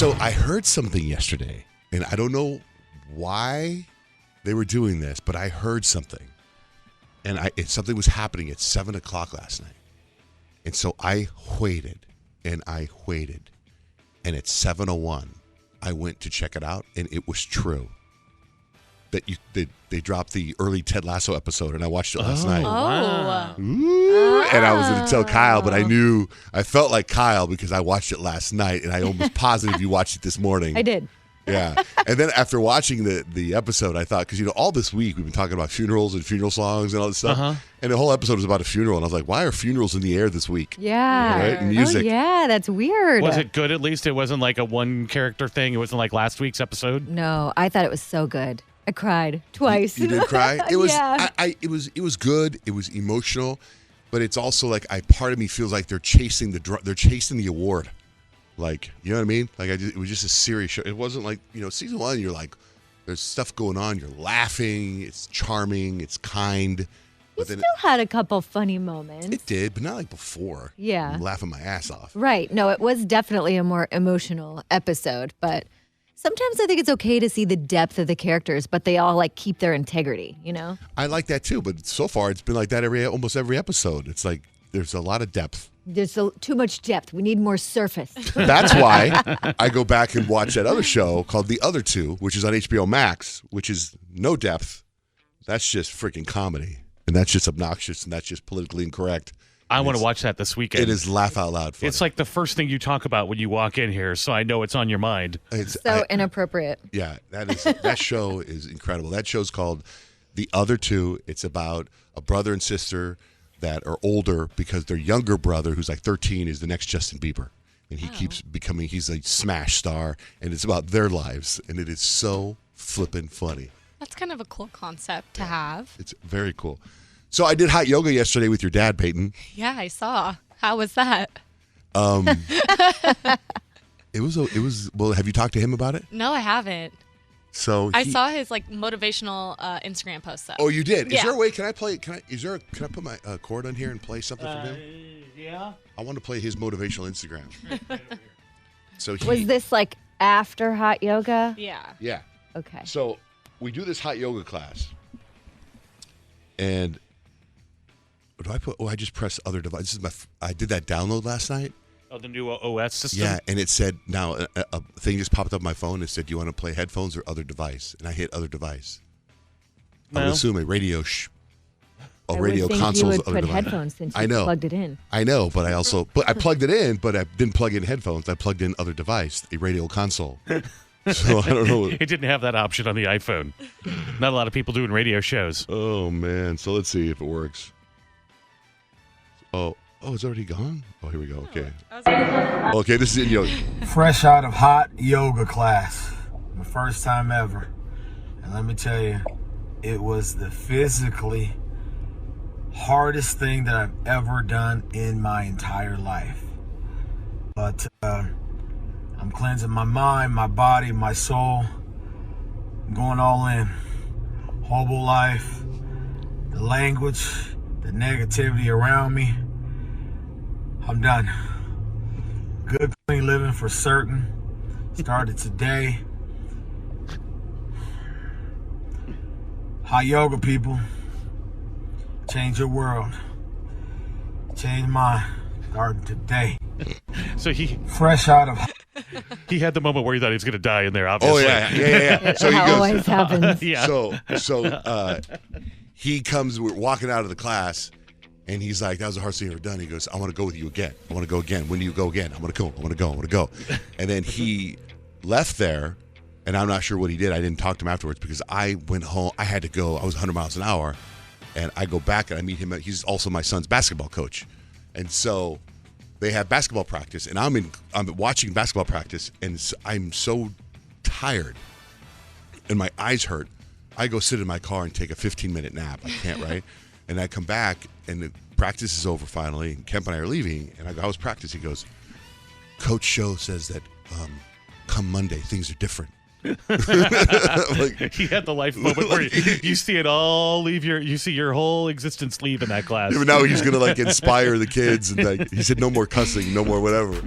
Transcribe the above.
So I heard something yesterday, and I don't know why they were doing this, but I heard something. And something was happening at 7 o'clock last night. And so I waited, and I waited. And at 7:01, I went to check it out, and it was true. That they dropped the early Ted Lasso episode, and I watched it last night. Wow. Ooh, and I was going to tell Kyle, but I felt like Kyle because I watched it last night, and I almost positive you watched it this morning. I did. Yeah. And then after watching the episode, I thought, because, all this week we've been talking about funerals and funeral songs and all this stuff. And the whole episode was about a funeral. And I was like, why are funerals in the air this week? Yeah. Right? And music. Oh, yeah. That's weird. Was it good at least? It wasn't like a one character thing. It wasn't like last week's episode. No, I thought it was so good. I cried twice. You did cry? It was, Yeah. it was good. It was emotional. But it's also like, part of me feels like they're chasing the award. Like, you know what I mean? Like, it was just a serious show. It wasn't like, season 1, you're like, there's stuff going on. You're laughing. It's charming. It's kind. You still had a couple funny moments. It did, but not like before. Yeah. I'm laughing my ass off. Right. No, it was definitely a more emotional episode, but sometimes I think it's okay to see the depth of the characters, but they all keep their integrity, I like that too, but so far it's been like that almost every episode. It's like there's a lot of depth. There's too much depth. We need more surface. That's why I go back and watch that other show called The Other Two, which is on HBO Max, which is no depth. That's just freaking comedy. And that's just obnoxious, and that's just politically incorrect. I want to watch that this weekend. It is laugh out loud funny. It's like the first thing you talk about when you walk in here, so I know it's on your mind. It's inappropriate. Yeah, that show is incredible. That show's called The Other Two. It's about a brother and sister that are older because their younger brother, who's like 13, is the next Justin Bieber. And he keeps he's a smash star, and it's about their lives. And it is so flippin' funny. That's kind of a cool concept to have. It's very cool. So I did hot yoga yesterday with your dad, Peyton. Yeah, I saw. How was that? It was well, have you talked to him about it? No, I haven't. So I saw his motivational Instagram post though. Oh, you did? Yeah. Is there a way, can I put my cord on here and play something from him? Yeah. I want to play his motivational Instagram. So Was this after hot yoga? Yeah. Yeah. Okay. So we do this hot yoga class, and what do I put? Oh, I just press other device. I did that download last night. Oh, the new OS system? Yeah, and it said, now a thing just popped up on my phone. It said, do you want to play headphones or other device? And I hit other device. I would assume a radio radio console. You would put headphones since you plugged it in. I know, but I plugged it in, but I didn't plug in headphones. I plugged in other device, a radio console. So I don't know. It didn't have that option on the iPhone. Not a lot of people doing radio shows. Oh, man. So let's see if it works. Oh, it's already gone? Oh, here we go. Okay. Okay, this is in yoga. Fresh out of hot yoga class. The first time ever. And let me tell you, it was the physically hardest thing that I've ever done in my entire life. But I'm cleansing my mind, my body, my soul. I'm going all in. Hobo life, the language, the negativity around me. I'm done. Good, clean living for certain. Started today. Hot yoga, people. Change your world. Change mine. Starting today. So fresh out of. He had the moment where he thought he was going to die in there. Obviously. Oh yeah. So he That goes. always happens. Yeah. So he comes. We're walking out of the class, and he's like, "That was the hardest thing I've ever done." He goes, "I want to go with you again. I want to go again. When do you go again? I want to go. I want to go. I want to go." And then he left there, and I'm not sure what he did. I didn't talk to him afterwards because I went home. I had to go. I was 100 miles an hour, and I go back and I meet him. He's also my son's basketball coach, and so they have basketball practice, and I'm watching basketball practice, and I'm so tired, and my eyes hurt. I go sit in my car and take a 15-minute nap. I can't, right? And I come back, and the practice is over finally, and Kemp and I are leaving, and I was practicing. He goes, Coach Show says that come Monday, things are different. He had the life moment where you see it all leave you see your whole existence leave in that class. Yeah, but now he's going to inspire the kids, and he said no more cussing, no more whatever.